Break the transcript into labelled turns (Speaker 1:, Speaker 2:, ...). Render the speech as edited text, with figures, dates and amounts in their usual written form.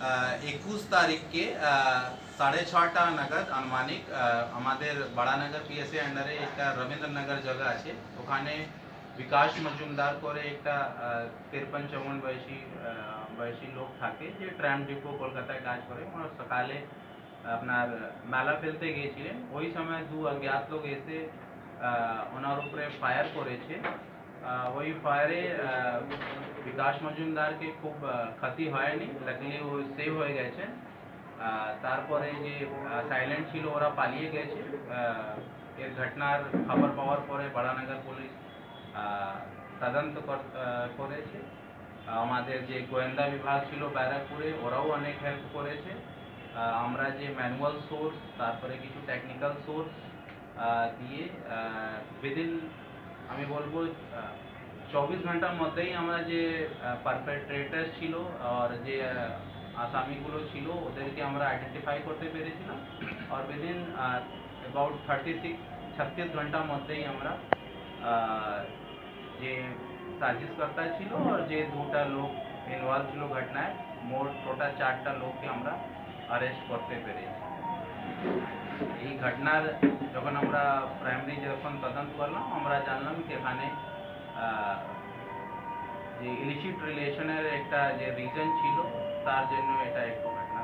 Speaker 1: 21 তারিখকে 6:30 নাগাদ আনুমানিক আমাদের বড়ানগর পিএসএ আন্ডারে একটা রবীন্দ্রনগর জায়গা আছে, ওখানে বিকাশ মজুমদার করে একটা 53-54 বয়সী লোক থাকে, যে ট্রাম ডিপো কলকাতায় কাজ করে। ওনার সকালে আপনার মেলা ফেলতে গিয়েছিলেন, ওই সময় দু অজ্ঞাত লোক এসে ওনার উপরে ফায়ার করেছে। ওই ফায়ারে বিকাশ মজুমদারকে খুব ক্ষতি হয়নি, লাকিলি ও সেভ হয়ে গেছে। তারপরে যে সাইলেন্ট ছিল ওরা পালিয়ে গেছে। এর ঘটনার খবর পাওয়ার পরে বড়ানগর পুলিশ তদন্ত করেছে। আমাদের যে গোয়েন্দা বিভাগ ছিল ব্যারাকপুরে, ওরাও অনেক হেল্প করেছে। আমরা যে ম্যানুয়াল সোর্স, তারপরে কিছু টেকনিক্যাল সোর্স দিয়ে উইদিন আমি বলবো 24 ঘন্টার মধ্যেই আমরা যে পারপেট্রেটার ছিল আর যে আসামিগুলো ছিল ওদেরকে আমরা আইডেন্টিফাই করতে পেরেছিলাম। আর উইদিন অ্যাবাউট 36 ঘন্টার মধ্যেই আমরা যে সাজিশকর্তা ছিল আর যে দুটা লোক ইনভলভ ছিল ঘটনায়, মোট টোটাল 4টা লোককে আমরা অ্যারেস্ট করতে পেরেছি। এই ঘটনার যখন আমরা প্রাইমারি যখন তদন্ত করলাম, আমরা জানলাম যে এখানে যে ইলিসিট রিলেশনের একটা যে রিজন ছিল, তার জন্য এটা একটু ঘটনা।